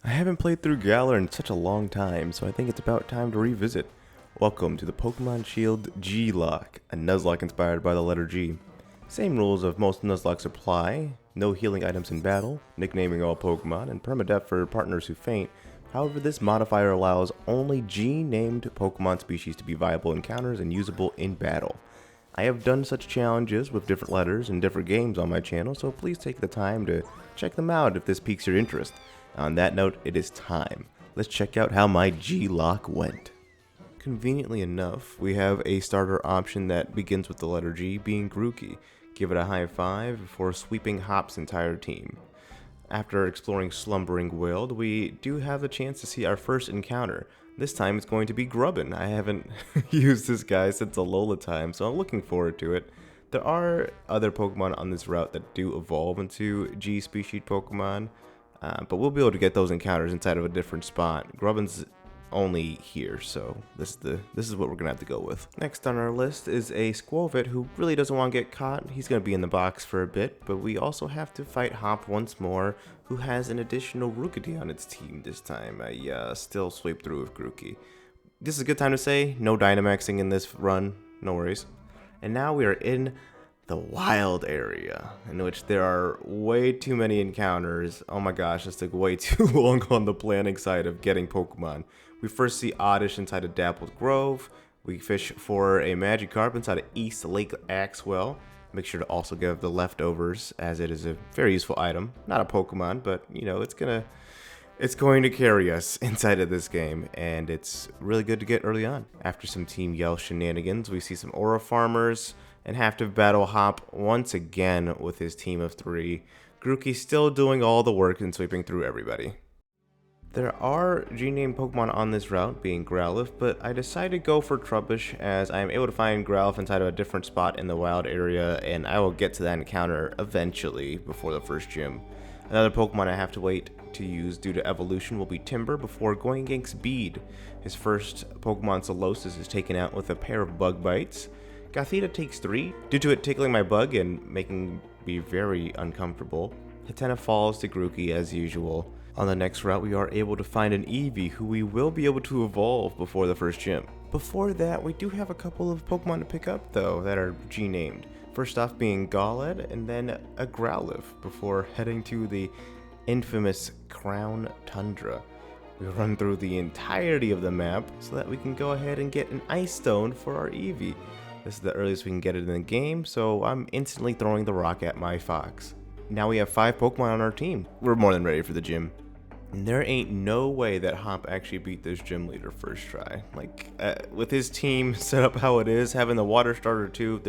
I haven't played through Galar in such a long time, so I think it's about time to revisit. Welcome to the Pokemon Shield G-Lock, a Nuzlocke inspired by the letter G. Same rules of most Nuzlocks apply, no healing items in battle, nicknaming all Pokemon, and permadeath for partners who faint. However, this modifier allows only G-named Pokemon species to be viable encounters and usable in battle. I have done such challenges with different letters and different games on my channel, so please take the time to check them out if this piques your interest. On that note, it is time. Let's check out how my G-Lock went. Conveniently enough, we have a starter option that begins with the letter G, being Grookey. Give it a high 5 before sweeping Hop's entire team. After exploring Slumbering World, we do have the chance to see our first encounter. This time it's going to be Grubbin. I haven't used this guy since Alola time, so I'm looking forward to it. There are other Pokemon on this route that do evolve into G-species Pokemon, but we'll be able to get those encounters inside of a different spot. Grubbin's only here, so this is what we're gonna have to go with. Next on our list is a Squovit who really doesn't want to get caught. He's gonna be in the box for a bit, but we also have to fight Hop once more, who has an additional Rookidee on its team this time. I still sweep through with Grookey. This is a good time to say no Dynamaxing in this run, no worries. And now we are in the wild area, in which there are way too many encounters. Oh my gosh, this took way too long on the planning side of getting Pokemon. We first see Oddish inside of Dappled Grove. We fish for a Magikarp inside of East Lake Axwell. Make sure to also give the leftovers, as it is a very useful item. Not a Pokemon, but you know, it's going to carry us inside of this game, and it's really good to get early on. After some Team Yell shenanigans, we see some Aura Farmers, and have to battle Hop once again with his team of 3. Grookey still doing all the work and sweeping through everybody. There are G-named Pokemon on this route, being Growlithe, but I decided to go for Trubbish as I am able to find Growlithe inside of a different spot in the wild area, and I will get to that encounter eventually before the first gym. Another Pokemon I have to wait to use due to evolution will be Timber before going against Bead. His first Pokemon Solosis is taken out with a pair of Bug Bites. Gothita takes 3, due to it tickling my bug and making me very uncomfortable. Hatena falls to Grookey as usual. On the next route, we are able to find an Eevee who we will be able to evolve before the first gym. Before that, we do have a couple of Pokemon to pick up though that are G-named. First off being Golett and then a Growlithe before heading to the infamous Crown Tundra. We run through the entirety of the map so that we can go ahead and get an Ice Stone for our Eevee. This is the earliest we can get it in the game, so I'm instantly throwing the rock at my Fox. Now we have 5 Pokemon on our team. We're more than ready for the gym. And there ain't no way that Hop actually beat this gym leader first try. Like, with his team set up how it is, having the water starter too,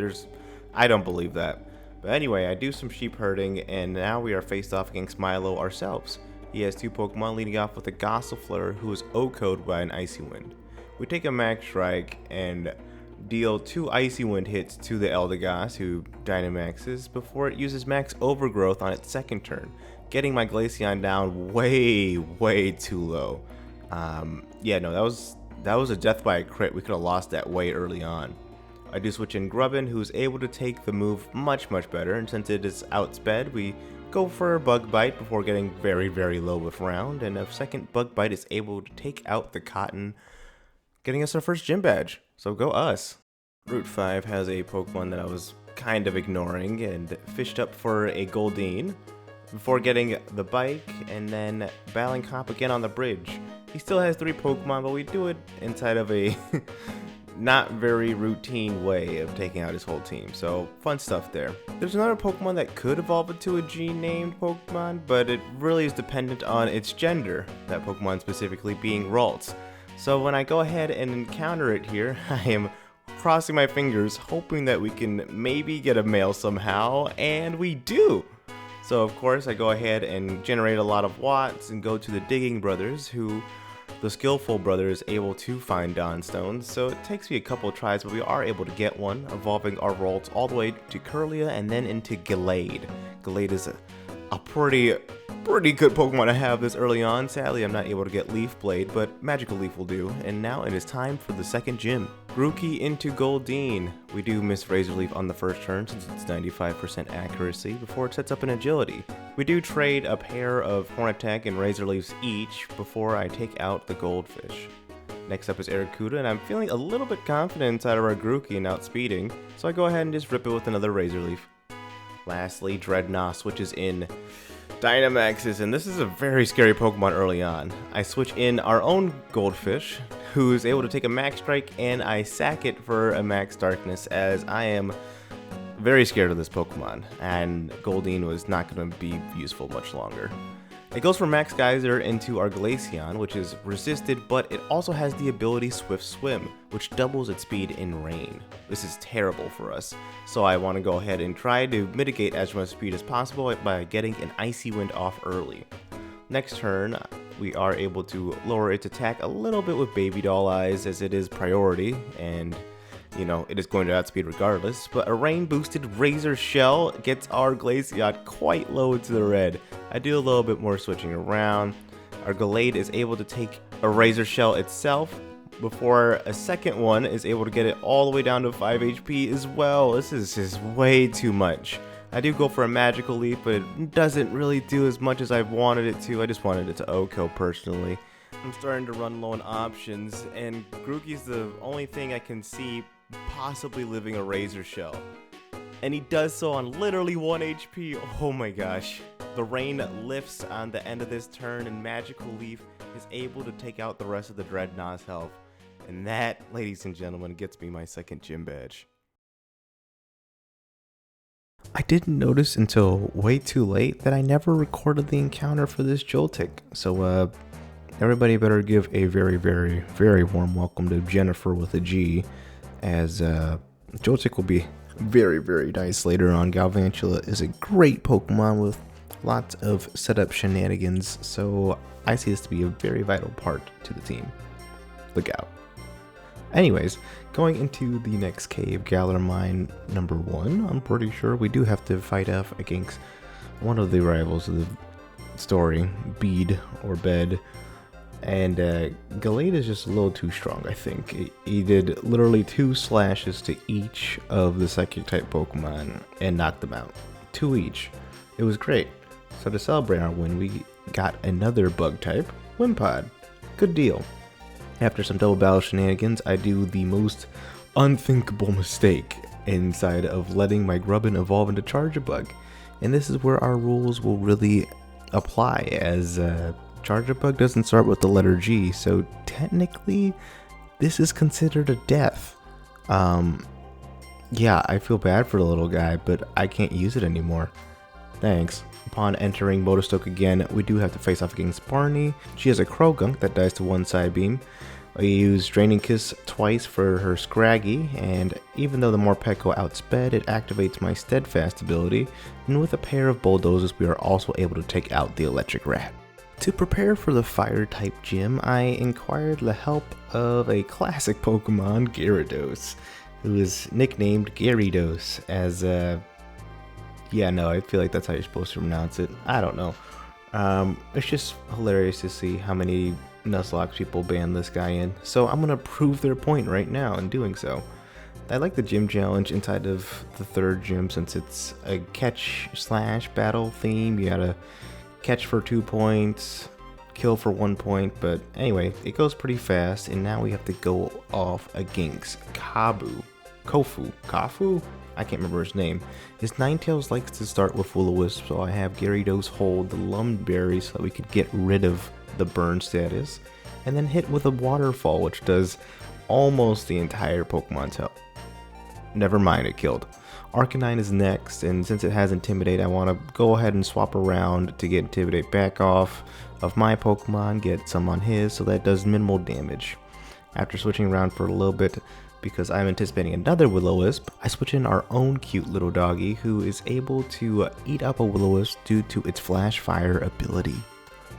I don't believe that. But anyway, I do some sheep herding, and now we are faced off against Milo ourselves. He has 2 Pokemon, leading off with a Gossifleur, who is OHKO'd by an Icy Wind. We take a Max Strike and deal 2 Icy Wind hits to the Eldegoss, who Dynamaxes, before it uses Max Overgrowth on its second turn, getting my Glaceon down way too low. Yeah, no, that was a death by a crit. We could have lost that way early on. I do switch in Grubbin, who's able to take the move much better, and since it is outsped, we go for a Bug Bite before getting very low with Round, and a second Bug Bite is able to take out the Cotton, getting us our first gym badge. So go us. Route 5 has a Pokemon that I was kind of ignoring and fished up for a Goldeen before getting the bike and then battling Hop again on the bridge. He still has 3 Pokemon, but we do it inside of a not very routine way of taking out his whole team, so fun stuff there. There's another Pokemon that could evolve into a G-named Pokemon, but it really is dependent on its gender, that Pokemon specifically being Ralts. So when I go ahead and encounter it here, I am crossing my fingers, hoping that we can maybe get a male somehow, and we do! So of course I go ahead and generate a lot of watts and go to the Digging Brothers, who the skillful brother is able to find Dawnstones, so it takes me a couple tries, but we are able to get one, evolving our Ralts all the way to Kirlia and then into Gallade. Gallade is a pretty good Pokemon to have this early on. Sadly, I'm not able to get Leaf Blade, but Magical Leaf will do. And now it is time for the second gym. Grookey into Goldeen. We do miss Razor Leaf on the first turn since it's 95% accuracy before it sets up an agility. We do trade a pair of Hornetech and Razor Leaves each before I take out the Goldfish. Next up is Arrokuda, and I'm feeling a little bit confident inside of our Grookey and outspeeding, so I go ahead and just rip it with another Razor Leaf. Lastly, Dreadnought switches in Dynamaxes, and this is a very scary Pokemon early on. I switch in our own Goldfish, who's able to take a Max Strike, and I sack it for a Max Darkness, as I am very scared of this Pokemon, and Goldeen was not going to be useful much longer. It goes from Max Geyser into our Glaceon, which is resisted, but it also has the ability Swift Swim, which doubles its speed in rain. This is terrible for us, so I want to go ahead and try to mitigate as much speed as possible by getting an Icy Wind off early. Next turn, we are able to lower its attack a little bit with Baby Doll Eyes, as it is priority, and you know, it is going to outspeed regardless, but a rain-boosted Razor Shell gets our Glaceon quite low into the red. I do a little bit more switching around. Our Gallade is able to take a Razor Shell itself before a second one is able to get it all the way down to 5 HP as well. This is just way too much. I do go for a Magical Leaf, but it doesn't really do as much as I wanted it to. I just wanted it to OHKO personally. I'm starting to run low on options, and Grookey's the only thing I can see possibly living a Razor Shell. And he does so on literally 1 HP. Oh my gosh. The rain lifts on the end of this turn, and Magical Leaf is able to take out the rest of the Dreadnought's health. And that, ladies and gentlemen, gets me my second gym badge. I didn't notice until way too late that I never recorded the encounter for this Joltik. So, everybody better give a very, very, very warm welcome to Jennifer with a G, as Joltik will be very, very nice later on. Galvantula is a great Pokemon with lots of setup shenanigans, so I see this to be a very vital part to the team. Look out. Anyways, going into the next cave, Galar Mine number 1, I'm pretty sure we do have to fight off against one of the rivals of the story, Bead or Bed. And Gallade is just a little too strong, I think. He did literally 2 slashes to each of the Psychic type Pokemon and knocked them out. 2 each. It was great. So to celebrate our win, we got another Bug type, Wimpod. Good deal. After some double battle shenanigans, I do the most unthinkable mistake inside of letting my Grubbin evolve into Charjabug. And this is where our rules will really apply, as Charjabug doesn't start with the letter G, so technically this is considered a death. Yeah, I feel bad for the little guy, but I can't use it anymore. Thanks. Upon entering Motostoke again, we do have to face off against Barney. She has a Krogunk that dies to one side beam. I use Draining Kiss twice for her Scraggy, and even though the Morpeko outsped, it activates my Steadfast ability, and with a pair of Bulldozers we are also able to take out the Electric Rat. To prepare for the Fire-type gym, I inquired the help of a classic Pokemon, Gyarados, who is nicknamed Gyarados, as, yeah, no, I feel like that's how you're supposed to pronounce it. I don't know. It's just hilarious to see how many Nuzlocke people ban this guy in, so I'm gonna prove their point right now in doing so. I like the gym challenge inside of the third gym, since it's a catch/battle theme. You gotta catch for 2 points, kill for 1 point, but anyway, it goes pretty fast, and now we have to go off against Kofu? I can't remember his name. His Ninetales likes to start with Will-O-Wisp, so I have Gyarados hold the Lumberry so that we could get rid of the burn status, and then hit with a Waterfall, which does almost the entire Pokemon's health. Never mind, it killed. Arcanine is next, and since it has Intimidate, I want to go ahead and swap around to get Intimidate back off of my Pokemon, get some on his, so that does minimal damage. After switching around for a little bit, because I'm anticipating another Will-O-Wisp, I switch in our own cute little doggy, who is able to eat up a Will-O-Wisp due to its Flash Fire ability.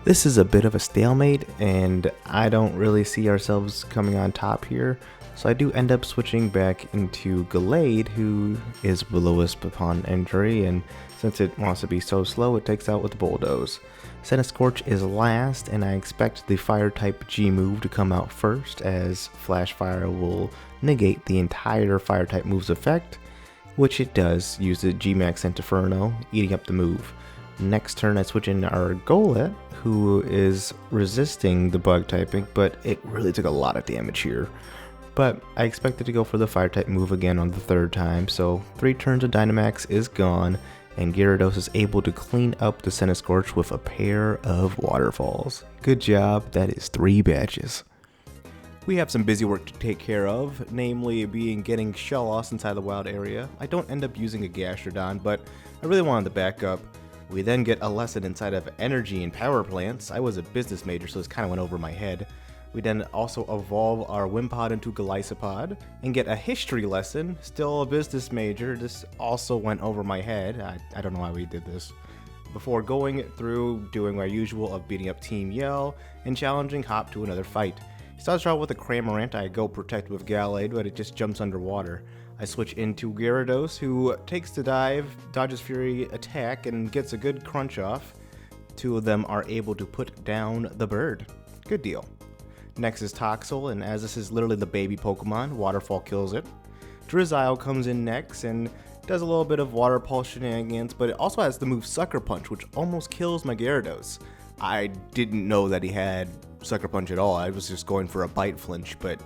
This is a bit of a stalemate, and I don't really see ourselves coming on top here, so I do end up switching back into Gallade, who is Will-O-Wisp upon entry, and since it wants to be so slow, it takes out with Bulldoze. Scorch is last, and I expect the Fire-type G move to come out first, as Flash Fire will negate the entire Fire-type move's effect, which it does, use the G-Max Inferno, eating up the move. Next turn I switch in our Golett, who is resisting the bug typing, but it really took a lot of damage here. But I expected to go for the fire type move again on the third time, so 3 turns of Dynamax is gone, and Gyarados is able to clean up the Scorch with a pair of waterfalls. Good job, that is 3 badges. We have some busy work to take care of, namely getting Shell Loss inside the wild area. I don't end up using a Gastrodon, but I really wanted the backup. We then get a lesson inside of energy and power plants. I was a business major, so this kind of went over my head. We then also evolve our Wimpod into Golisopod and get a history lesson, still a business major. This also went over my head. I don't know why we did this. Before going through doing our usual of beating up Team Yell and challenging Hop to another fight. He starts out with a Cramorant. I go protect with Gallade, but it just jumps underwater. I switch into Gyarados, who takes the dive, dodges Fury attack, and gets a good crunch off. 2 of them are able to put down the bird. Good deal. Next is Toxel, and as this is literally the baby Pokemon, Waterfall kills it. Drizzile comes in next and does a little bit of Water Pulse shenanigans, but it also has the move Sucker Punch, which almost kills my Gyarados. I didn't know that he had Sucker Punch at all. I was just going for a Bite Flinch, but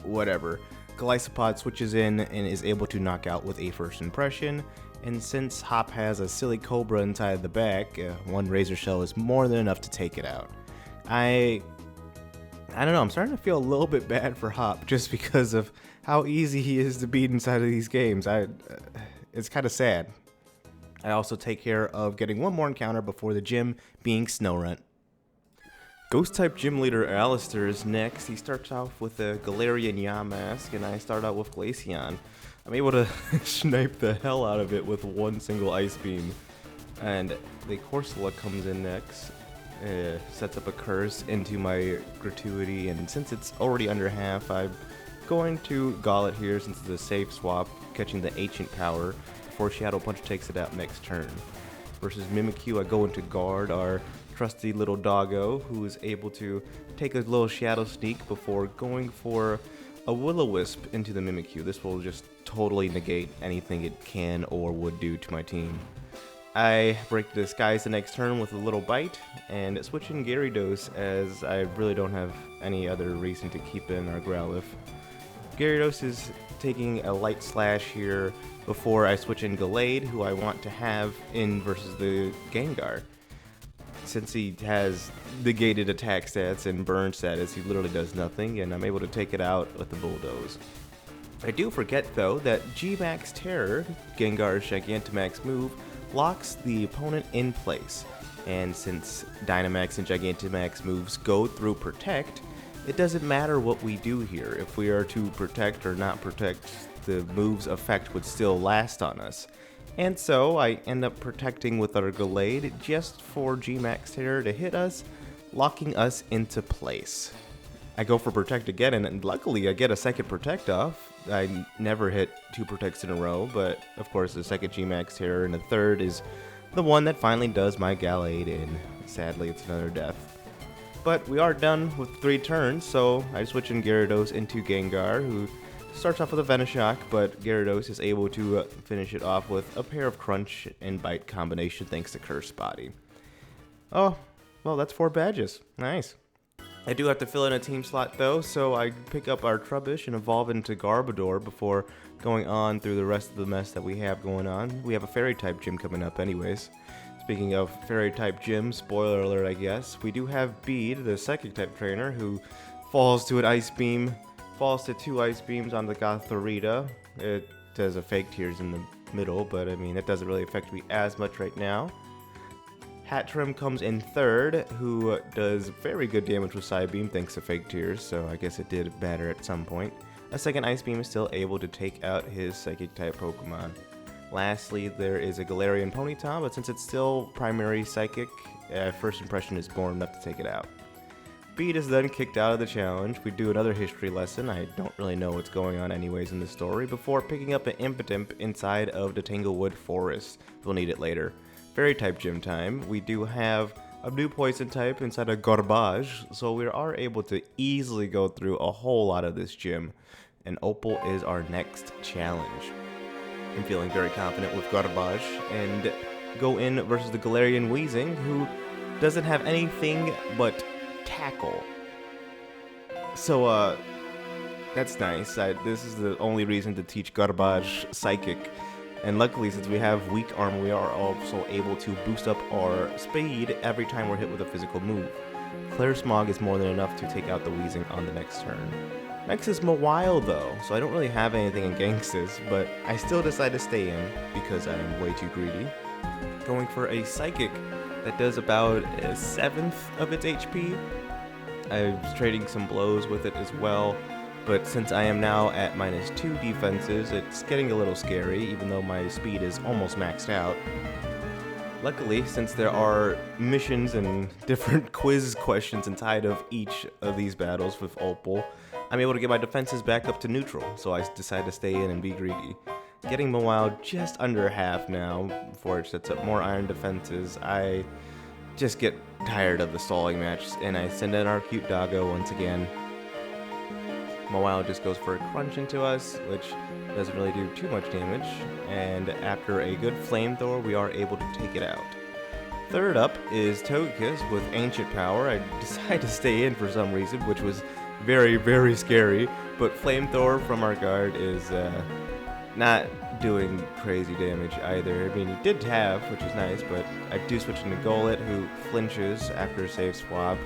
whatever. Golisopod switches in and is able to knock out with a first impression, and since Hop has a silly Cobra inside the back, 1 Razor Shell is more than enough to take it out. I don't know, I'm starting to feel a little bit bad for Hop just because of how easy he is to beat inside of these games. It's kind of sad. I also take care of getting 1 more encounter before the gym, being Snorunt. Ghost-type gym leader Alistair is next. He starts off with a Galarian Yamask, and I start out with Glaceon. I'm able to snipe the hell out of it with 1 single Ice Beam. And the Corsola comes in next, sets up a curse into my Gratuity, and since it's already under half, I'm going to Golett here since it's a safe swap, catching the Ancient Power before Shadow Punch takes it out next turn. Versus Mimikyu, I go into Guard, our trusty little doggo, who is able to take a little Shadow Sneak before going for a Will-O-Wisp into the Mimikyu. This will just totally negate anything it can or would do to my team. I break the Disguise the next turn with a little Bite, and switch in Gyarados as I really don't have any other reason to keep in our Growlithe. Gyarados is taking a Light Slash here before I switch in Gallade, who I want to have in versus the Gengar. Since he has negated attack stats and burn status, he literally does nothing, and I'm able to take it out with the Bulldoze. I do forget, though, that G-Max Terror, Gengar's Gigantamax move, locks the opponent in place. And since Dynamax and Gigantamax moves go through Protect, it doesn't matter what we do here. If we are to protect or not protect, the move's effect would still last on us. And so I end up protecting with our Gallade just for G-Max Terror to hit us, locking us into place. I go for Protect again, and luckily I get a second Protect off. I never hit 2 Protects in a row, but of course the second G-Max Terror and the third is the one that finally does my Gallade in. Sadly, it's another death. But we are done with 3 turns, so I switch in Gyarados into Gengar, who starts off with a Venoshock, but Gyarados is able to finish it off with a pair of Crunch and Bite combination thanks to Curse Body. Oh, well, that's 4 badges. Nice. I do have to fill in a team slot, though, so I pick up our Trubbish and evolve into Garbodor before going on through the rest of the mess that we have going on. We have a Fairy-type gym coming up anyways. Speaking of Fairy-type gym, spoiler alert, I guess, we do have Bead, the Psychic-type trainer, who falls to an Ice Beam, falls to 2 Ice Beams on the Gothorita. It does a Fake Tears in the middle, but I mean, it doesn't really affect me as much right now. Hatterene comes in third, who does very good damage with Psybeam thanks to Fake Tears, so I guess it did matter at some point. A second Ice Beam is still able to take out his Psychic-type Pokemon. Lastly, there is a Galarian Ponyta, but since it's still primary Psychic, First impression is born enough to take it out. Speed is then kicked out of the challenge. We do another history lesson. I don't really know what's going on anyways in the story, before picking up an Impotemp inside of the Tanglewood Forest. We'll need it later. Fairy type gym time. We do have a new poison type inside of Garbage, so we are able to easily go through a whole lot of this gym. And Opal is our next challenge. I'm feeling very confident with Garbage, and go in versus the Galarian Weezing, who doesn't have anything but tackle. So, that's nice. This is the only reason to teach Garbage Psychic. And luckily, since we have weak armor, we are also able to boost up our speed every time we're hit with a physical move. Clear Smog is more than enough to take out the Weezing on the next turn. Next is Mawile though, so I don't really have anything in Gangsters, but I still decide to stay in because I am way too greedy. Going for a Psychic that does about a seventh of its HP. I was trading some blows with it as well, but since I am now at -2 defenses, it's getting a little scary, even though my speed is almost maxed out. Luckily, since there are missions and different quiz questions inside of each of these battles with Opal, I'm able to get my defenses back up to neutral, so I decide to stay in and be greedy. Getting Mawile just under half now, before it sets up more iron defenses. I just get tired of the stalling match, and I send in our cute doggo once again. Mawile just goes for a crunch into us, which doesn't really do too much damage, and after a good flamethrower, we are able to take it out. Third up is Togekiss with Ancient Power. I decide to stay in for some reason, which was very, very scary, but Flamethrower from our guard is not doing crazy damage either. I mean, he did have, which is nice, but I do switch into Golett, who flinches after a save swap,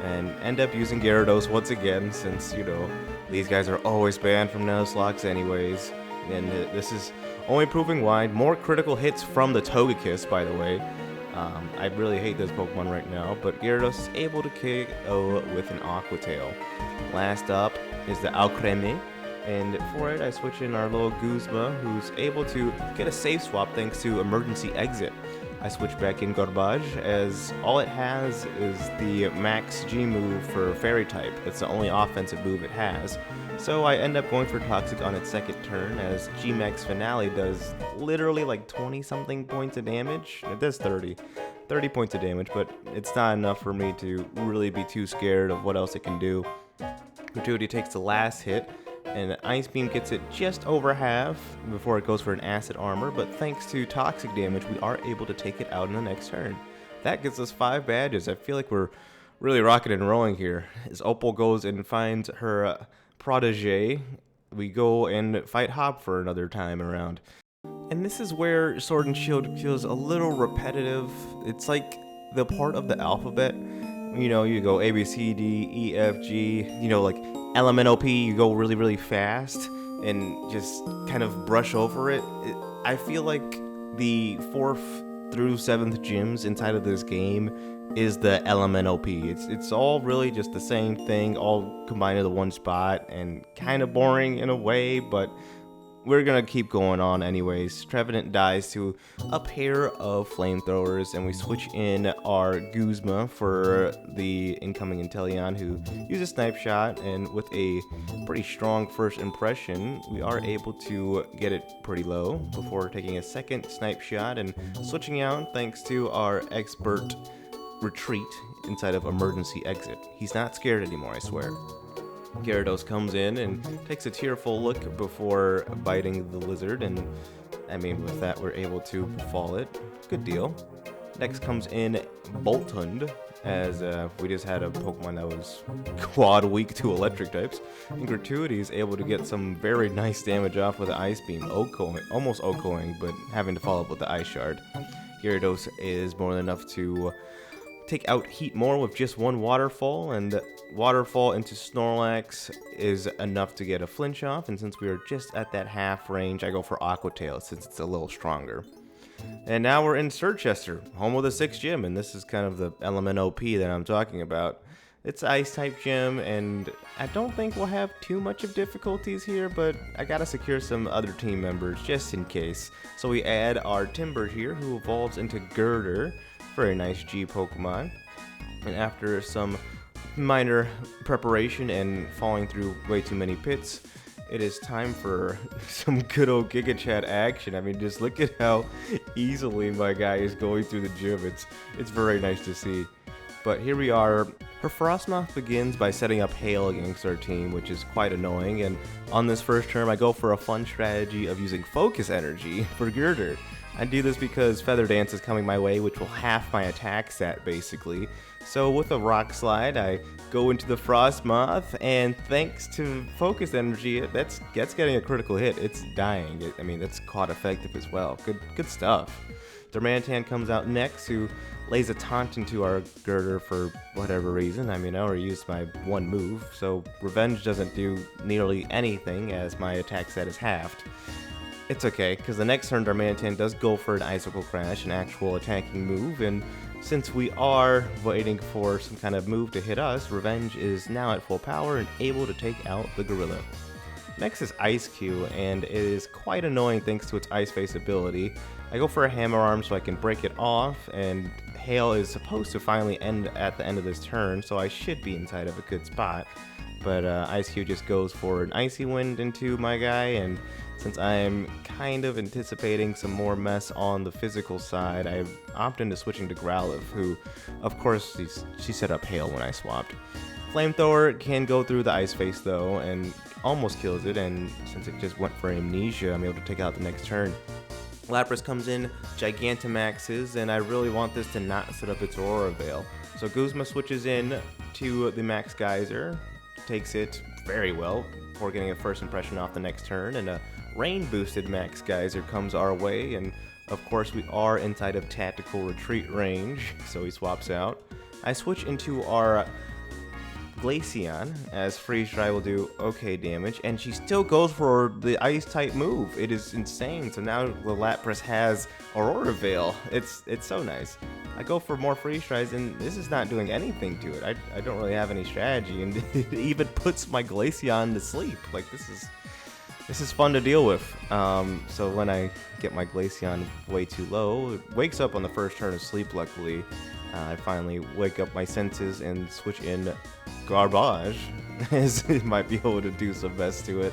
and end up using Gyarados once again, since, you know, these guys are always banned from Nuzlocke anyways, and this is only proving why. More critical hits from the Togekiss, by the way. I really hate this Pokemon right now, but Gyarados is able to KO with an Aqua Tail. Last up is the Alcremie, and for it I switch in our little Guzma, who's able to get a save swap thanks to Emergency Exit. I switch back in Garbage, as all it has is the Max G move for Fairy type. That's the only offensive move it has. So I end up going for Toxic on its second turn, as G-Max Finale does literally like 20 something points of damage. It does 30 points of damage, but it's not enough for me to really be too scared of what else it can do. Gratuity takes the last hit, and Ice Beam gets it just over half before it goes for an Acid Armor, but thanks to Toxic damage, we are able to take it out in the next turn. That gets us 5 badges. I feel like we're really rocking and rolling here. As Opal goes and finds her protege, we go and fight Hop for another time around. And this is where Sword and Shield feels a little repetitive. It's like the part of the alphabet. You know, you go A, B, C, D, E, F, G, you know, like LMNOP, you go really, really fast and just kind of brush over it. I feel like the 4th through 7th gyms inside of this game is the LMNOP. It's all really just the same thing, all combined into one spot, and kind of boring in a way, but we're gonna keep going on anyways. Trevenant dies to a pair of flamethrowers, and we switch in our Guzma for the incoming Inteleon, who uses Snipe Shot, and with a pretty strong first impression, we are able to get it pretty low before taking a second Snipe Shot and switching out thanks to our expert retreat inside of Emergency Exit. He's not scared anymore, I swear. Gyarados comes in and takes a tearful look before biting the lizard, and I mean, with that we're able to fall it. Good deal. Next comes in Boltund, as we just had a Pokemon that was quad weak to electric types, and Gratuity is able to get some very nice damage off with the Ice Beam, almost OHKOing, but having to follow up with the Ice Shard. Gyarados is more than enough to take out Heatmor with just one Waterfall, and Waterfall into Snorlax is enough to get a flinch off, and since we are just at that half range, I go for Aqua Tail since it's a little stronger. And now we're in Sirchester, home of the 6th gym, and this is kind of the LMNOP that I'm talking about. It's Ice-type gym, and I don't think we'll have too much of difficulties here, but I gotta secure some other team members just in case. So we add our Timber here, who evolves into Girder, Very nice G Pokemon. And after some minor preparation and falling through way too many pits, it is time for some good old Giga Chat action. I mean, just look at how easily my guy is going through the gym. It's very nice to see. But here we are. Her Frostmoth begins by setting up Hail against our team, which is quite annoying. And on this first turn, I go for a fun strategy of using Focus Energy for Girder. I do this because Feather Dance is coming my way, which will half my attack stat, basically. So with a Rock Slide, I go into the Frostmoth, and thanks to Focus Energy, that's getting a critical hit. It's dying. I mean, that's caught effective as well. Good stuff. Darmanitan comes out next, who lays a taunt into our Girder for whatever reason. I mean, I already used my one move, so Revenge doesn't do nearly anything as my attack stat is halved. It's okay, because the next turn Darmanitan does go for an Icicle Crash, an actual attacking move, and since we are waiting for some kind of move to hit us, Revenge is now at full power and able to take out the Gorilla. Next is Ice Q, and it is quite annoying thanks to its Ice Face ability. I go for a Hammer Arm so I can break it off, and Hail is supposed to finally end at the end of this turn, so I should be inside of a good spot. But Ice Q just goes for an Icy Wind into my guy, and since I'm kind of anticipating some more mess on the physical side, I opt into switching to Growlithe, who, of course, she set up Hail when I swapped. Flamethrower can go through the Ice Face though, and almost kills it, and since it just went for Amnesia, I'm able to take out the next turn. Lapras comes in, Gigantamaxes, and I really want this to not set up its Aurora Veil. So Guzma switches in to the Max Geyser, takes it very well before getting a first impression off the next turn, and a Rain boosted Max Geyser comes our way, and of course we are inside of tactical retreat range, so he swaps out. I switch into our Glaceon, as Freeze Dry will do okay damage, and she still goes for the Ice type move. It is insane. So now the Lapras has Aurora Veil. It's so nice. I go for more Freeze Dries, and this is not doing anything to it. I don't really have any strategy, and it even puts my Glaceon to sleep. Like, this is fun to deal with. So when I get my Glaceon way too low, it wakes up on the first turn of sleep, luckily. I finally wake up my senses and switch in Garbage, as it might be able to do some mess to it.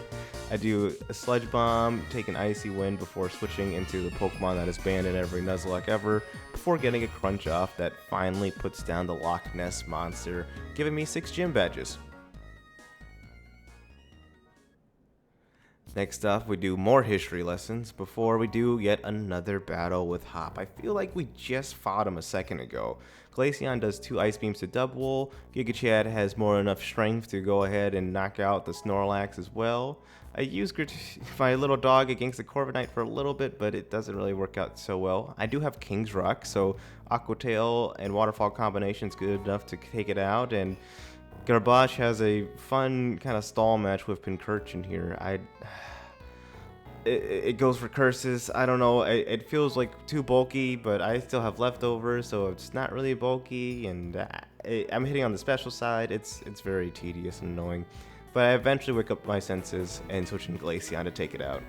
I do a Sludge Bomb, take an Icy Wind before switching into the Pokemon that is banned in every Nuzlocke ever, before getting a Crunch off that finally puts down the Loch Ness Monster, giving me 6 gym badges. Next up, we do more history lessons before we do yet another battle with Hop. I feel like we just fought him a second ago. Glaceon does 2 Ice Beams to double. Giga Chad has more than enough strength to go ahead and knock out the Snorlax as well. I use my little dog against the Corviknight for a little bit, but it doesn't really work out so well. I do have King's Rock, so Aqua Tail and Waterfall combination is good enough to take it out, and Garbage has a fun kind of stall match with Pincurchin here. It goes for curses. I don't know. It feels like too bulky, but I still have leftovers, so it's not really bulky. And I'm hitting on the special side. It's very tedious and annoying. But I eventually wake up my senses and switch in Glaceon to take it out.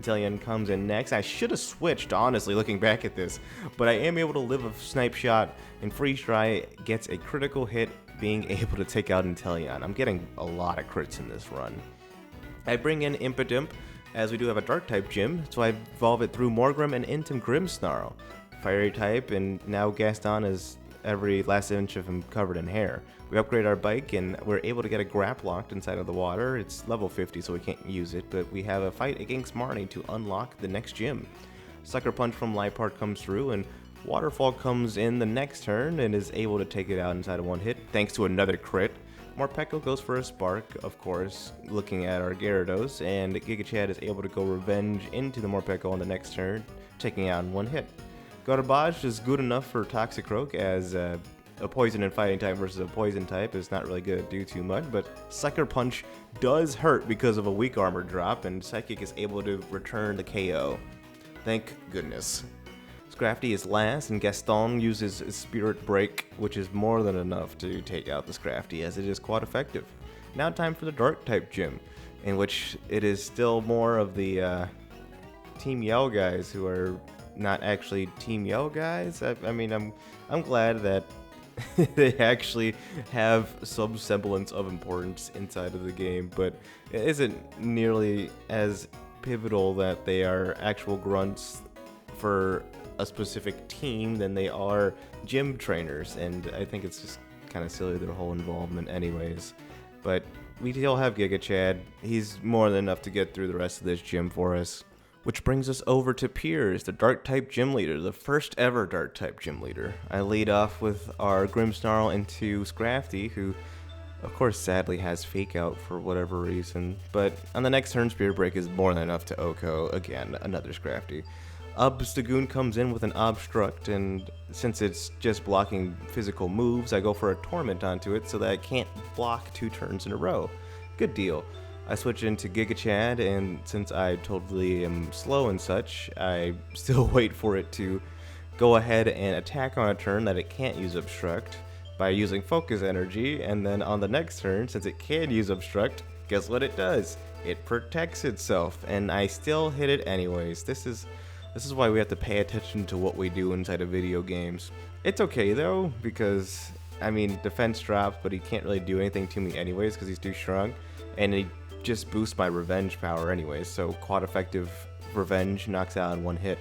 Inteleon comes in next. I should have switched, honestly, looking back at this, but I am able to live a Snipe Shot, and Freeze Dry gets a critical hit, being able to take out Inteleon. I'm getting a lot of crits in this run. I bring in Impidimp, as we do have a Dark type gym, so I evolve it through Morgrem and into Grimmsnarl. Fiery type, and now Gaston is every last inch of him covered in hair. We upgrade our bike, and we're able to get a Grap locked inside of the water. It's level 50, so we can't use it, but we have a fight against Marnie to unlock the next gym. Sucker Punch from Liepard comes through, and Waterfall comes in the next turn and is able to take it out inside of one hit, thanks to another crit. Morpeko goes for a Spark, of course, looking at our Gyarados, and Giga Chad is able to go Revenge into the Morpeko on the next turn, taking out in one hit. Garbage is good enough for Toxicroak, as a Poison and Fighting type versus a Poison type is not really good to do too much, but Sucker Punch does hurt because of a weak armor drop, and Psychic is able to return the KO. Thank goodness. Scrafty is last, and Gaston uses Spirit Break, which is more than enough to take out the Scrafty, as it is quite effective. Now time for the Dark type gym, in which it is still more of the Team Yell guys who are not actually Team Yell guys. I mean, I'm glad that they actually have some semblance of importance inside of the game, but it isn't nearly as pivotal that they are actual grunts for a specific team than they are gym trainers, and I think it's just kind of silly their whole involvement anyways. But we still have Giga Chad. He's more than enough to get through the rest of this gym for us. Which brings us over to Piers, the Dark-type gym leader, the first ever Dark-type gym leader. I lead off with our Grimmsnarl into Scrafty, who, of course, sadly has Fake Out for whatever reason. But on the next turn, Spirit Break is more than enough to Oko. Again, another Scrafty. Obstagoon comes in with an Obstruct, and since it's just blocking physical moves, I go for a Torment onto it so that I can't block 2 turns in a row. Good deal. I switch into Giga Chad, and since I totally am slow and such, I still wait for it to go ahead and attack on a turn that it can't use Obstruct by using Focus Energy, and then on the next turn, since it can use Obstruct, guess what it does? It protects itself, and I still hit it anyways. This is why we have to pay attention to what we do inside of video games. It's okay though, because, I mean, defense drops, but he can't really do anything to me anyways because he's too strong, and he just boosts my revenge power anyways, so quad effective revenge knocks out in 1 hit.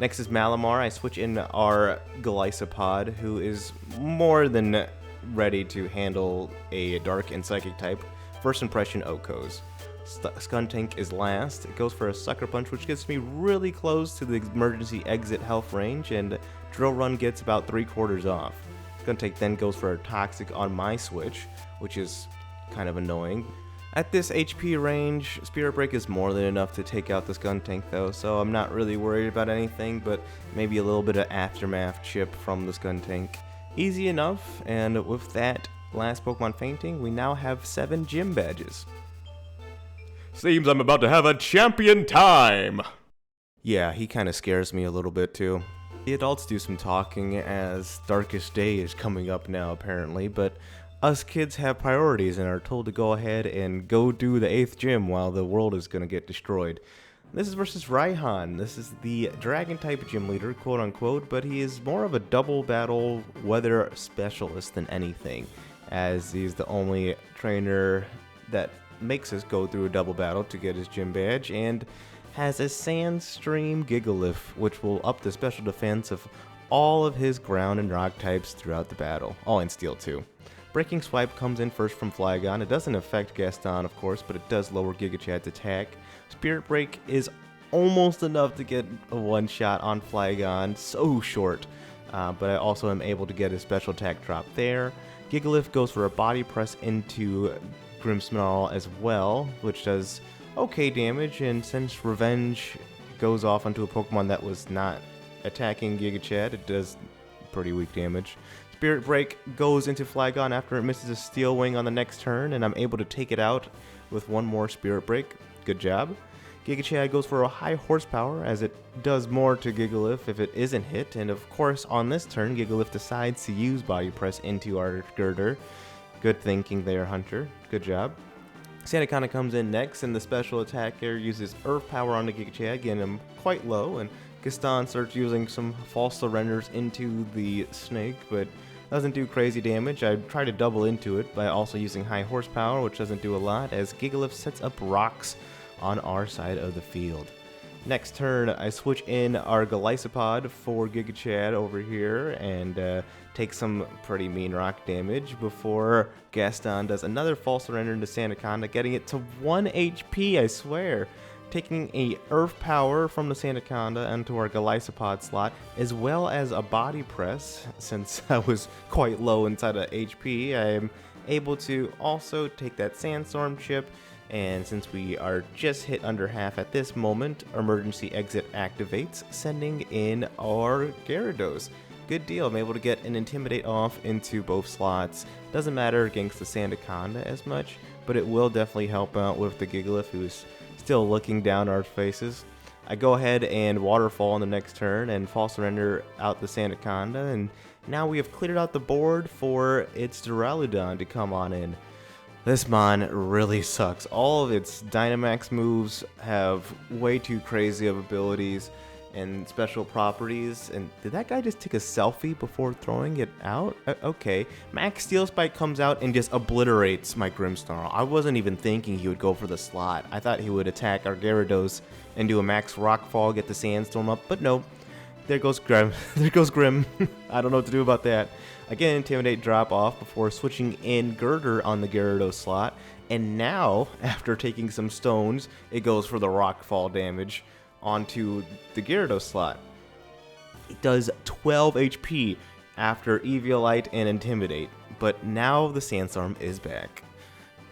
Next is Malamar. I switch in our Golisopod, who is more than ready to handle a dark and psychic type. First impression Okos. Skuntank is last. It goes for a Sucker Punch, which gets me really close to the emergency exit health range, and Drill Run gets about 3/4 off. Skuntank then goes for a Toxic on my switch, which is kind of annoying. At this HP range, Spirit Break is more than enough to take out the Skuntank though, so I'm not really worried about anything, but maybe a little bit of Aftermath chip from the Skuntank. Easy enough, and with that last Pokemon fainting, we now have 7 gym badges. Seems I'm about to have a champion time! Yeah, he kinda scares me a little bit too. The adults do some talking as Darkest Day is coming up now apparently, but us kids have priorities and are told to go ahead and go do the 8th gym while the world is going to get destroyed. This is versus Raihan. This is the Dragon-type gym leader, quote-unquote, but he is more of a double battle weather specialist than anything, as he's the only trainer that makes us go through a double battle to get his gym badge, and has a Sandstream Gigalith, which will up the special defense of all of his ground and rock types throughout the battle, all in steel too. Breaking Swipe comes in first from Flygon. It doesn't affect Gaston, of course, but it does lower Giga Chad's attack. Spirit Break is almost enough to get a one-shot on Flygon, so short, but I also am able to get a special attack drop there. Gigalith goes for a Body Press into Grimmsnarl as well, which does okay damage, and since Revenge goes off onto a Pokemon that was not attacking Giga Chad, it does pretty weak damage. Spirit Break goes into Flygon after it misses a Steel Wing on the next turn, and I'm able to take it out with 1 more Spirit Break. Good job. Giga Chad goes for a high horsepower, as it does more to Gigalith if it isn't hit, and of course on this turn Gigalith decides to use Body Press into our Girder. Good thinking there, Hunter. Good job. Sandaconda comes in next, and the special attacker uses Earth Power on the Giga Chad, getting him quite low, and Gaston starts using some false surrenders into the snake, but doesn't do crazy damage. I try to double into it by also using high horsepower, which doesn't do a lot, as Gigalith sets up rocks on our side of the field. Next turn, I switch in our Golisopod for Giga Chad over here and take some pretty mean rock damage before Gaston does another false surrender into Sandaconda, getting it to 1 HP, I swear. Taking a Earth Power from the Sandaconda into our Golisopod slot, as well as a Body Press, since I was quite low inside of HP, I am able to also take that Sandstorm chip, and since we are just hit under half at this moment, Emergency Exit activates, sending in our Gyarados. Good deal, I'm able to get an Intimidate off into both slots. Doesn't matter against the Sandaconda as much, but it will definitely help out with the Gigalith, who's still looking down our faces. I go ahead and Waterfall on the next turn and False Surrender out the Sandaconda, and now we have cleared out the board for its Duraludon to come on in. This mon really sucks. All of its Dynamax moves have way too crazy of abilities, and special properties. And did that guy just take a selfie before throwing it out? Okay. Max Steel Spike comes out and just obliterates my Grimmsnarl. I wasn't even thinking he would go for the slot. I thought he would attack our Gyarados and do a Max Rockfall, get the Sandstorm up, but no. There goes Grim. There goes Grim. I don't know what to do about that. Again, Intimidate drop off before switching in Girder on the Gyarados slot. And now, after taking some stones, it goes for the Rockfall damage onto the Gyarados slot. It does 12 HP after Eviolite and Intimidate, but now the Sandstorm is back.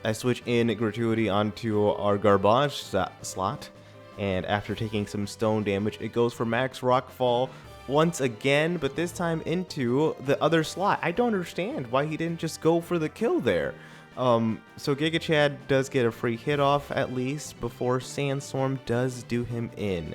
I switch in Gratuity onto our Garbage slot, and after taking some stone damage, it goes for Max Rockfall once again, but this time into the other slot. I don't understand why he didn't just go for the kill there. So Giga Chad does get a free hit off at least before Sandstorm does do him in.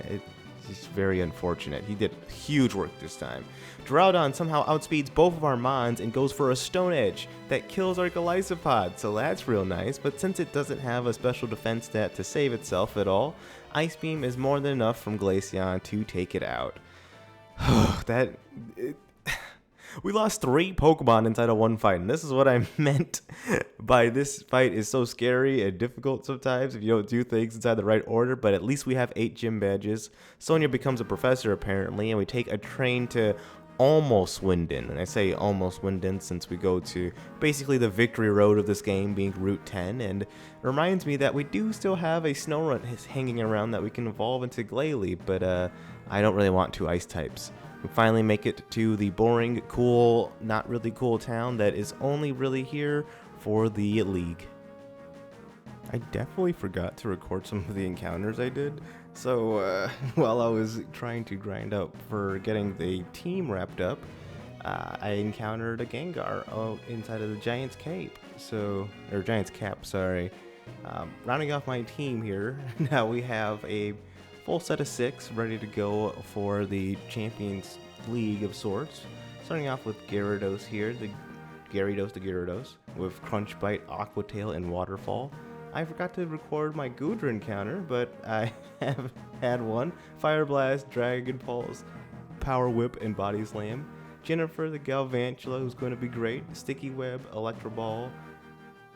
It's very unfortunate. He did huge work this time. Duraludon somehow outspeeds both of our Mons and goes for a Stone Edge that kills our Golisopod, so that's real nice, but since it doesn't have a special defense stat to save itself at all, Ice Beam is more than enough from Glaceon to take it out. We lost 3 Pokemon inside of one fight, and this is what I meant by this fight is so scary and difficult sometimes if you don't do things inside the right order, but at least we have 8 gym badges. Sonia becomes a professor apparently, and we take a train to almost Winden, and I say almost Winden since we go to basically the victory road of this game being Route 10, and it reminds me that we do still have a Snorunt hanging around that we can evolve into Glalie, but I don't really want 2 ice types. We finally make it to the boring, cool, not really cool town that is only really here for the league. I definitely forgot to record some of the encounters I did, so while I was trying to grind up for getting the team wrapped up, I encountered a Gengar inside of the Giant's Cape, or Giant's Cap, sorry. Rounding off my team here, now we have a full set of 6 ready to go for the Champions League of sorts. Starting off with Gyarados here, the Gyarados with Crunch Bite, Aqua Tail, and Waterfall. I forgot to record my Goodra encounter, but I have had one. Fire Blast, Dragon Pulse, Power Whip, and Body Slam. Jennifer the Galvantula, who's going to be great. Sticky Web, Electro Ball,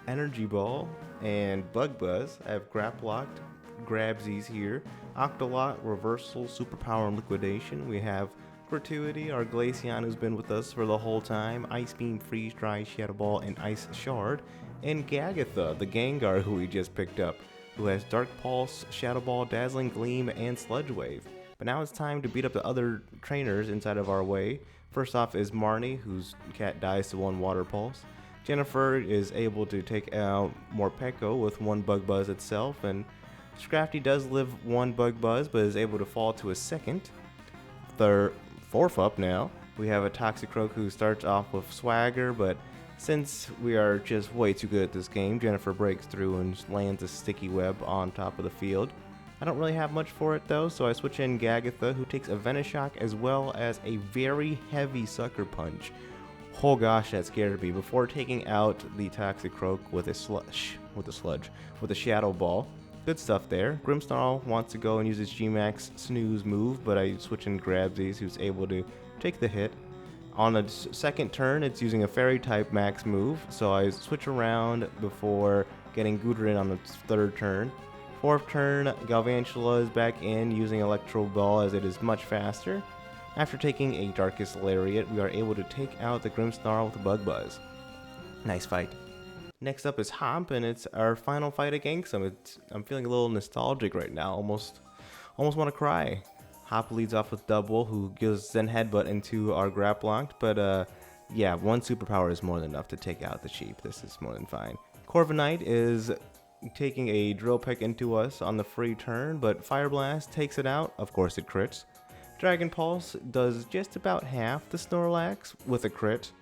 Energy Ball, and Bug Buzz. I have Grapplocked, Grabsies here. Octolot, Reversal, Superpower, and Liquidation. We have Gratuity, our Glaceon who's been with us for the whole time. Ice Beam, Freeze Dry, Shadow Ball, and Ice Shard. And Gagatha, the Gengar who we just picked up, who has Dark Pulse, Shadow Ball, Dazzling Gleam, and Sludge Wave. But now it's time to beat up the other trainers inside of our way. First off is Marnie, whose cat dies to 1 Water Pulse. Jennifer is able to take out Morpeko with 1 Bug Buzz itself, and Scrafty does live 1 Bug Buzz, but is able to fall to a 2nd. Fourth up now, we have a Toxicroak who starts off with Swagger, but since we are just way too good at this game, Jennifer breaks through and lands a Sticky Web on top of the field. I don't really have much for it though, so I switch in Gagatha, who takes a Venoshock as well as a very heavy Sucker Punch. Oh gosh, that scared me, before taking out the Toxicroak with a Shadow Ball. Good stuff there. Grimmsnarl wants to go and use his G-Max Snooze move, but I switch in Grabsies, who's able to take the hit. On a second turn, it's using a Fairy-type Max move, so I switch around before getting Goodrin on the 3rd turn. 4th turn, Galvantula is back in, using Electro Ball as it is much faster. After taking a Darkest Lariat, we are able to take out the Grimmsnarl with a Bug Buzz. Nice fight. Next up is Hop, and it's our final fight against him. I'm feeling a little nostalgic right now, almost want to cry. Hop leads off with Double, who gives Zen Headbutt into our Grapplocked, but yeah, 1 superpower is more than enough to take out the sheep. This is more than fine. Corviknight is taking a Drill Peck into us on the free turn, but Fire Blast takes it out. Of course it crits. Dragon Pulse does just about half the Snorlax with a crit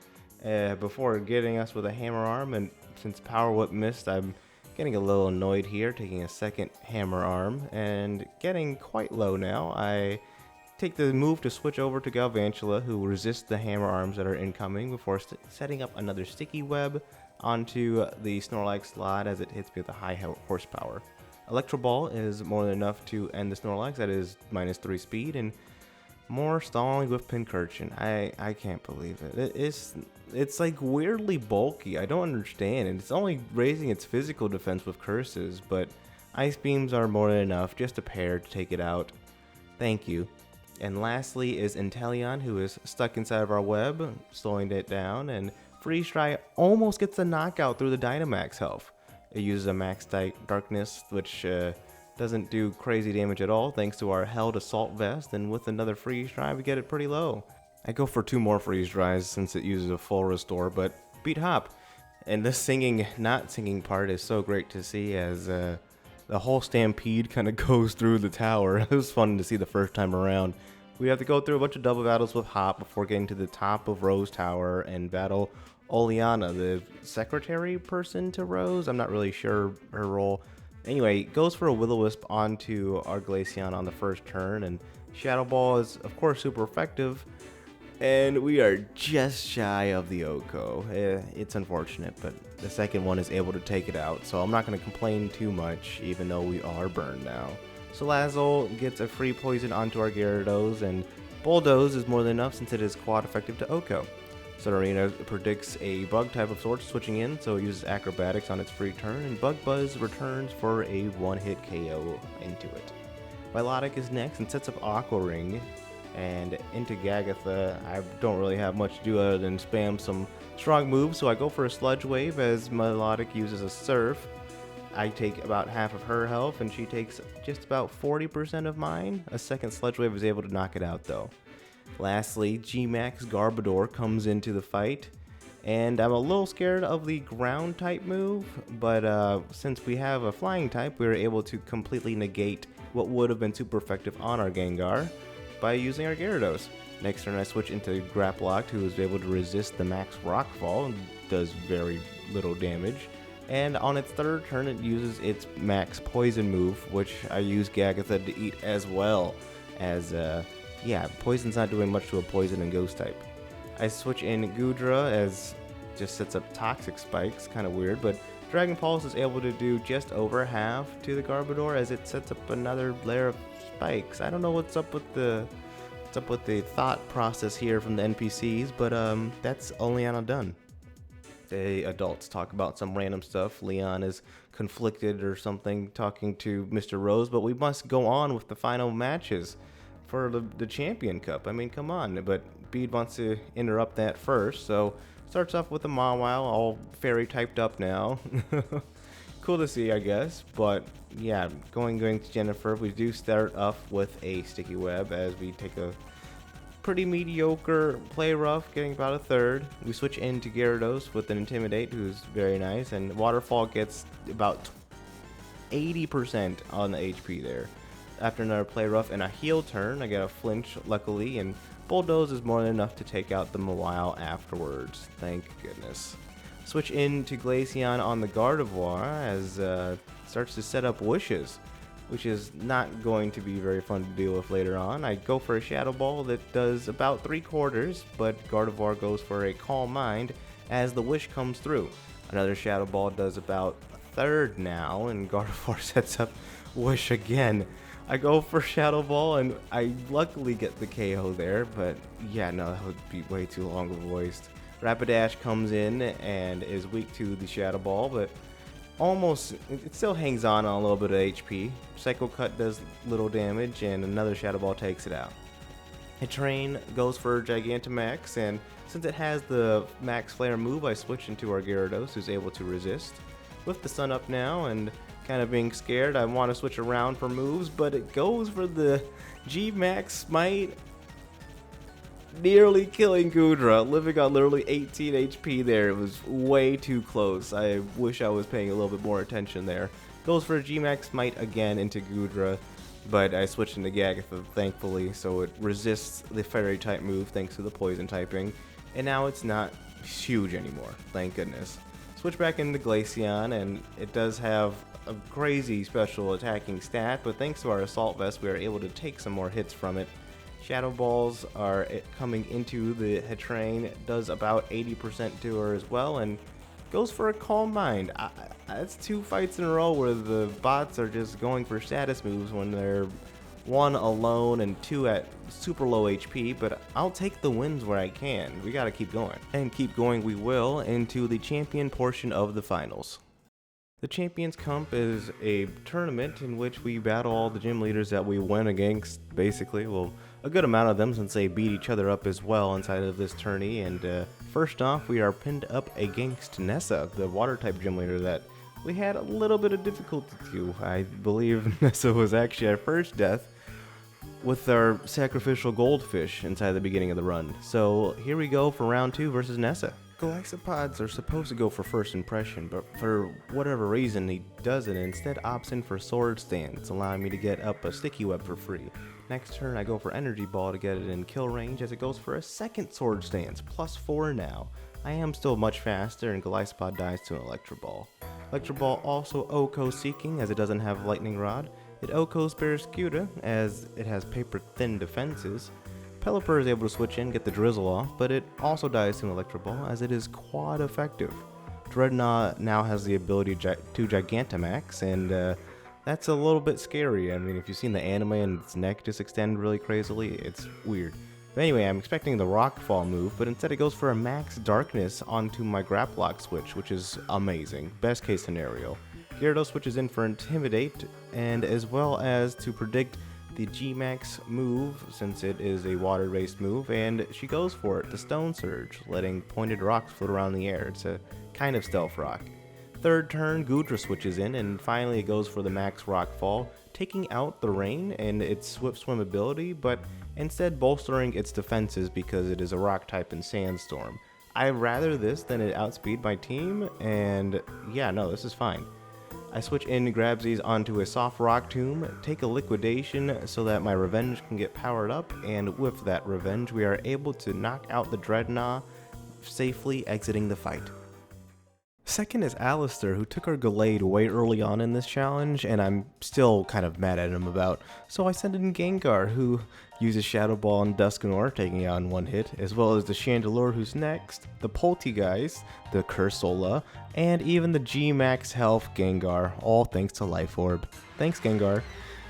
before getting us with a Hammer Arm, and since Power Whip missed, I'm getting a little annoyed here, taking a 2nd Hammer Arm and getting quite low now. I take the move to switch over to Galvantula, who resists the Hammer Arms that are incoming before setting up another Sticky Web onto the Snorlax slot as it hits me with a high horsepower. Electro Ball is more than enough to end the Snorlax, that is -3 speed, and More stalling with Pincurchin. I can't believe it. It's like weirdly bulky. I don't understand. And it's only raising its physical defense with curses, but ice beams are more than enough. Just a pair to take it out. Thank you. And lastly is Inteleon, who is stuck inside of our web, slowing it down, and Freeze Dry almost gets a knockout through the Dynamax health. It uses a max darkness, which doesn't do crazy damage at all thanks to our held Assault Vest, and with another Freeze Dry we get it pretty low. I go for 2 more Freeze Dries since it uses a full restore, but beat Hop. And this not singing part is so great to see as the whole stampede kind of goes through the tower. It was fun to see the first time around. We have to go through a bunch of double battles with Hop before getting to the top of Rose Tower and battle Oleana, the secretary person to Rose. I'm not really sure her role. Anyway, goes for a Will-O-Wisp onto our Glaceon on the first turn, and Shadow Ball is of course super effective, and we are just shy of the Oko. It's unfortunate, but the second one is able to take it out, so I'm not going to complain too much, even though we are burned now. Salazzle gets a free poison onto our Gyarados, and Bulldoze is more than enough since it is quad effective to Oko. Sunarena predicts a bug type of sorts switching in, so it uses Acrobatics on its free turn, and Bug Buzz returns for a one-hit KO into it. Milotic is next and sets up Aqua Ring, and into Gagatha. I don't really have much to do other than spam some strong moves, so I go for a Sludge Wave as Milotic uses a Surf. I take about half of her health, and she takes just about 40% of mine. A second Sludge Wave is able to knock it out, though. Lastly, G-Max Garbodor comes into the fight, and I'm a little scared of the ground type move, but since we have a flying type, we were able to completely negate what would have been super effective on our Gengar by using our Gyarados. Next turn I switch into Grapploct, who is able to resist the max Rockfall and does very little damage. And on its third turn it uses its max Poison move, which I use Gagatha to eat as well, as yeah, Poison's not doing much to a Poison and Ghost type. I switch in Goodra as just sets up Toxic Spikes, kind of weird, but Dragon Pulse is able to do just over half to the Garbodor as it sets up another layer of spikes. I don't know what's up with the thought process here from the NPCs, but that's Oleana done. The adults talk about some random stuff. Leon is conflicted or something talking to Mr. Rose, but we must go on with the final matches for the Champion Cup. I mean, come on, but Bede wants to interrupt that first, so starts off with a Mawile, all fairy typed up now. Cool to see, I guess, but yeah, going to Jennifer, we do start off with a Sticky Web as we take a pretty mediocre play rough, getting about a third. We switch into Gyarados with an Intimidate, who's very nice, and Waterfall gets about 80% on the HP there. After another play rough and a heal turn, I get a flinch, luckily, and Bulldoze is more than enough to take out the Mawile afterwards. Thank goodness. Switch into Glaceon on the Gardevoir as starts to set up Wishes, which is not going to be very fun to deal with later on. I go for a Shadow Ball that does about 3/4, but Gardevoir goes for a Calm Mind as the Wish comes through. Another Shadow Ball does about 1/3 now, and Gardevoir sets up Wish again. I go for Shadow Ball, and I luckily get the KO there, but yeah, no, that would be way too long of a waste. Rapidash comes in and is weak to the Shadow Ball, but almost, it still hangs on a little bit of HP. Psycho Cut does little damage, and another Shadow Ball takes it out. Train goes for Gigantamax, and since it has the Max Flare move, I switch into our Gyarados, who's able to resist. With the sun up now and kind of being scared, I want to switch around for moves, but it goes for the G-Max Smite, nearly killing Goodra, living on literally 18 HP there. It was way too close. I wish I was paying a little bit more attention there. Goes for a G-Max Smite again into Goodra, but I switched into Gagatha, thankfully, so it resists the Fairy type move thanks to the Poison typing, and now it's not huge anymore, thank goodness. Switch back into Glaceon, and it does have a crazy special attacking stat, but thanks to our Assault Vest, we are able to take some more hits from it. Shadow Balls are coming into the Hetrain, does about 80% to her as well, and goes for a Calm Mind. That's 2 fights in a row where the bots are just going for status moves when they're 1 alone and 2 at super low HP, but I'll take the wins where I can. We gotta keep going. And keep going we will into the champion portion of the finals. The Champions Comp is a tournament in which we battle all the gym leaders that we win against, basically. Well, a good amount of them since they beat each other up as well inside of this tourney. And first off, we are pinned up against Nessa, the water-type gym leader that we had a little bit of difficulty to. I believe Nessa was actually our first death with our sacrificial goldfish inside the beginning of the run. So here we go for round 2 versus Nessa. Glycopods are supposed to go for first impression, but for whatever reason he doesn't and instead opts in for sword stance, allowing me to get up a sticky web for free. Next turn I go for energy ball to get it in kill range as it goes for a second sword stance, +4 now. I am still much faster and Glycopod dies to an electro ball. Electro ball also OHKO seeking as it doesn't have lightning rod. It OHKOs Barraskewda as it has paper thin defenses. Pelipper is able to switch in, get the drizzle off, but it also dies to an Electro Ball as it is quad effective. Dreadnought now has the ability to Gigantamax, and that's a little bit scary. I mean, if you've seen the anime and its neck just extend really crazily, it's weird. But anyway, I'm expecting the Rockfall move, but instead it goes for a Max Darkness onto my Graplock switch, which is amazing. Best case scenario. Gyarados switches in for Intimidate, and as well as to predict the G-Max move, since it is a water-based move, and she goes for it, the Stone Surge, letting pointed rocks float around the air. It's a kind of stealth rock. Third turn, Goodra switches in, and finally it goes for the Max Rockfall, taking out the Rain and its Swift Swim ability, but instead bolstering its defenses because it is a rock type in Sandstorm. I'd rather this than it outspeed my team, and yeah, no, this is fine. I switch in Grabsies onto a soft rock tomb, take a liquidation so that my revenge can get powered up, and with that revenge we are able to knock out the Dreadnought, safely exiting the fight. Second is Alistair, who took our Gallade way early on in this challenge, and I'm still kind of mad at him about, so I sent in Gengar, who uses Shadow Ball and Dusknoir, taking out in one hit, as well as the Chandelure, who's next, the Poltegeist, the Cursola, and even the G-Max Health Gengar, all thanks to Life Orb. Thanks, Gengar.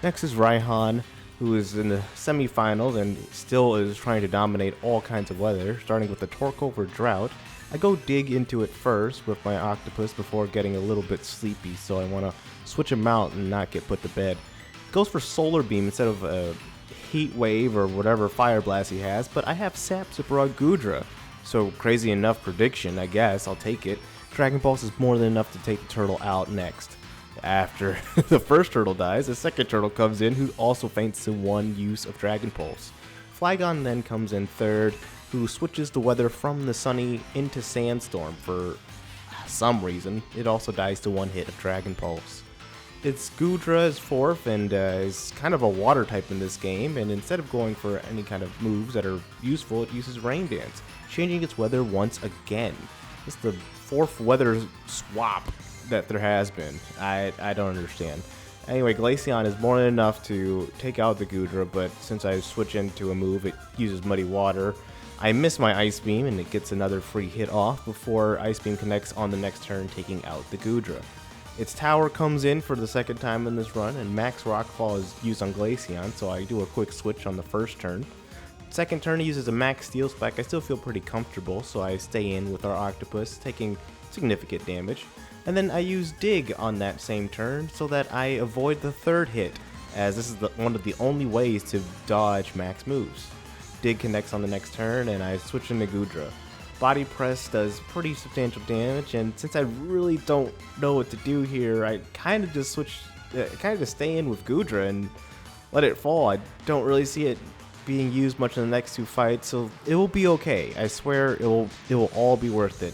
Next is Raihan, who is in the semifinals and still is trying to dominate all kinds of weather, starting with the Torque over Drought. I go dig into it first with my Octopus before getting a little bit sleepy, so I want to switch him out and not get put to bed. Goes for Solar Beam instead of a Heat Wave or whatever Fire Blast he has, but I have Sap Zipper Gudra, so crazy enough prediction, I guess, I'll take it. Dragon Pulse is more than enough to take the turtle out next. After the first turtle dies, the second turtle comes in, who also faints to one use of Dragon Pulse. Flygon then comes in third, who switches the weather from the sunny into Sandstorm for some reason. It also dies to one hit of Dragon Pulse. It's Gudra is fourth and is kind of a water type in this game, and instead of going for any kind of moves that are useful, it uses Rain Dance, changing its weather once again. It's the fourth weather swap that there has been. I don't understand. Anyway, Glaceon is more than enough to take out the Gudra, but since I switch into a move, it uses Muddy Water. I miss my Ice Beam, and it gets another free hit off before Ice Beam connects on the next turn, taking out the Gudra. Its Tower comes in for the second time in this run, and Max Rockfall is used on Glaceon, so I do a quick switch on the first turn. Second turn, he uses a Max Steel Spike. I still feel pretty comfortable, so I stay in with our Octopus, taking significant damage. And then I use Dig on that same turn so that I avoid the third hit, as this is one of the only ways to dodge Max moves. Dig connects on the next turn, and I switch into Gudra. Body Press does pretty substantial damage, and since I really don't know what to do here, I kind of just stay in with Gudra and let it fall. I don't really see it being used much in the next two fights, so it will be okay. I swear it will all be worth it.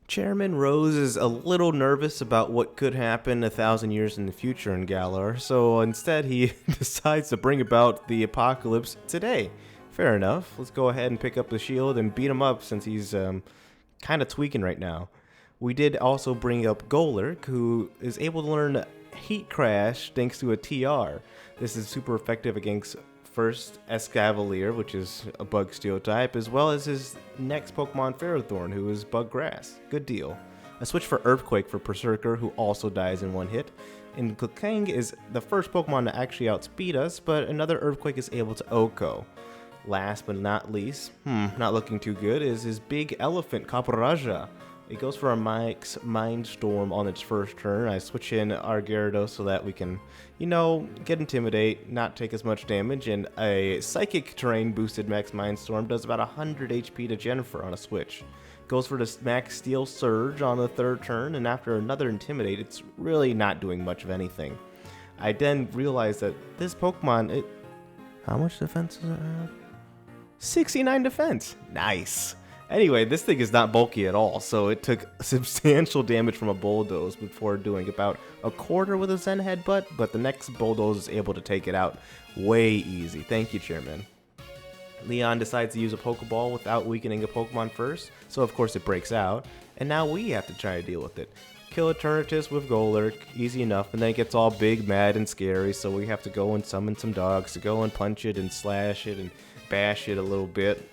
Chairman Rose is a little nervous about what could happen 1,000 years in the future in Galar, so instead he decides to bring about the apocalypse today. Fair enough, let's go ahead and pick up the shield and beat him up since he's kind of tweaking right now. We did also bring up Golurk, who is able to learn Heat Crash thanks to a TR. This is super effective against first Escavalier, which is a Bug Steel type, as well as his next Pokemon Ferrothorn, who is Bug Grass. Good deal. I switch for Earthquake for Berserker, who also dies in one hit. And Klekang is the first Pokemon to actually outspeed us, but another Earthquake is able to OHKO. Last but not least, not looking too good, is his big elephant, Caparaja. It goes for a Max Mind Storm on its first turn. I switch in our Gyarados so that we can, get Intimidate, not take as much damage, and a Psychic Terrain boosted Max Mind Storm does about 100 HP to Jennifer on a switch. Goes for the Max Steel Surge on the third turn, and after another Intimidate, it's really not doing much of anything. I then realized that this Pokemon, how much defense does it have? 69 defense! Nice! Anyway, this thing is not bulky at all, so it took substantial damage from a Bulldoze before doing about a quarter with a Zen Headbutt, but the next Bulldoze is able to take it out way easy. Thank you, Chairman. Leon decides to use a Pokeball without weakening a Pokemon first, so of course it breaks out, and now we have to try to deal with it. Kill Eternatus with Golurk, easy enough, and then it gets all big, mad, and scary, so we have to go and summon some dogs to go and punch it and slash it and bash it a little bit,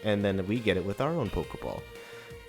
and then we get it with our own Pokeball.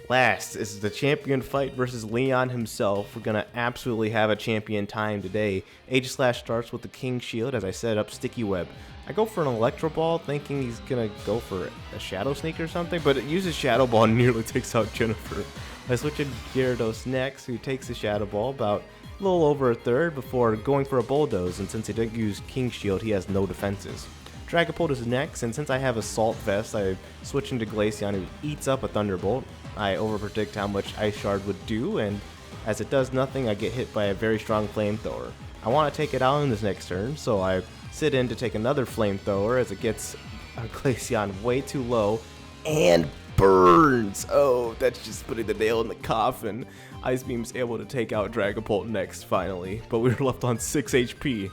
Last is the champion fight versus Leon himself. We're gonna absolutely have a champion time today. Aegislash starts with the King Shield as I set up Sticky Web. I go for an Electro Ball thinking he's gonna go for a Shadow Sneak or something, but it uses Shadow Ball and nearly takes out Jennifer. I switch in Gyarados next, who takes the Shadow Ball about a little over a third before going for a Bulldoze, and since he didn't use King Shield, he has no defenses. Dragapult is next, and since I have Assault Vest, I switch into Glaceon, who eats up a Thunderbolt. I overpredict how much Ice Shard would do, and as it does nothing, I get hit by a very strong Flamethrower. I want to take it out in this next turn, so I sit in to take another Flamethrower as it gets a Glaceon way too low, and burns! Oh, that's just putting the nail in the coffin. Ice Beam's able to take out Dragapult next, finally, but we were left on 6 HP.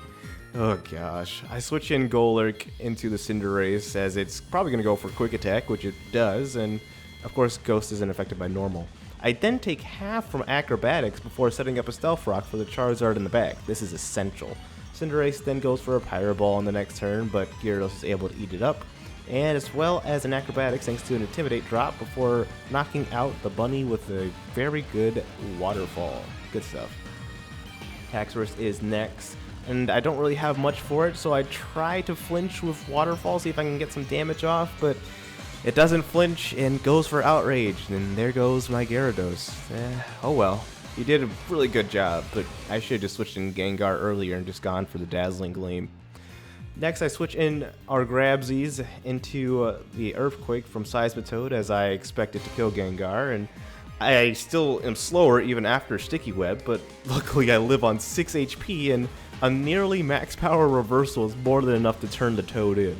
Oh gosh. I switch in Golurk into the Cinderace as it's probably going to go for Quick Attack, which it does, and of course Ghost isn't affected by Normal. I then take half from Acrobatics before setting up a Stealth Rock for the Charizard in the back. This is essential. Cinderace then goes for a Pyro Ball on the next turn, but Gyarados is able to eat it up, and as well as an Acrobatics thanks to an Intimidate drop before knocking out the bunny with a very good Waterfall. Good stuff. Haxorus is next, and I don't really have much for it, so I try to flinch with Waterfall, see if I can get some damage off, but it doesn't flinch and goes for Outrage, and there goes my Gyarados. Oh well. You did a really good job, but I should have just switched in Gengar earlier and just gone for the Dazzling Gleam. Next, I switch in our Grabsies into the Earthquake from Seismitoad as I expected to kill Gengar, and I still am slower even after Sticky Web, but luckily I live on 6 HP and a nearly max power reversal is more than enough to turn the Toad in.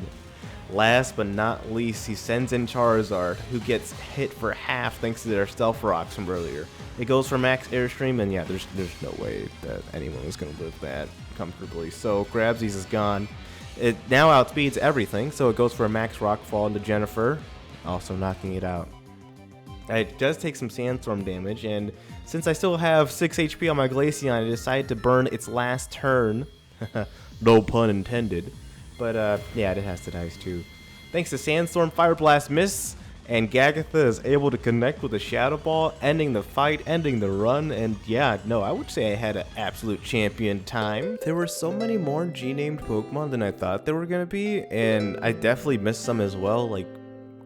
Last but not least, he sends in Charizard, who gets hit for half thanks to their Stealth Rocks from earlier. It goes for max Airstream, and yeah, there's no way that anyone was going to live that comfortably. So Grabsies is gone. It now outspeeds everything, so it goes for a max Rockfall into Jennifer, also knocking it out. It does take some Sandstorm damage, and since I still have 6 HP on my Glaceon, I decided to burn its last turn. No pun intended. But yeah, it has to dice too. Thanks to Sandstorm, Fire Blast miss, and Gagatha is able to connect with a Shadow Ball, ending the fight, ending the run, and yeah, no, I would say I had an absolute champion time. There were so many more G-named Pokemon than I thought there were going to be, and I definitely missed some as well, like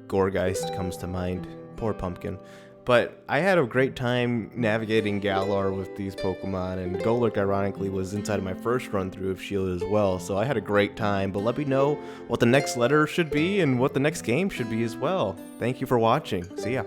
Gourgeist comes to mind. Poor Pumpkin. But I had a great time navigating Galar with these Pokemon, and Golurk ironically was inside of my first run through of Shield as well, so I had a great time. But let me know what the next letter should be and what the next game should be as well. Thank you for watching. See ya.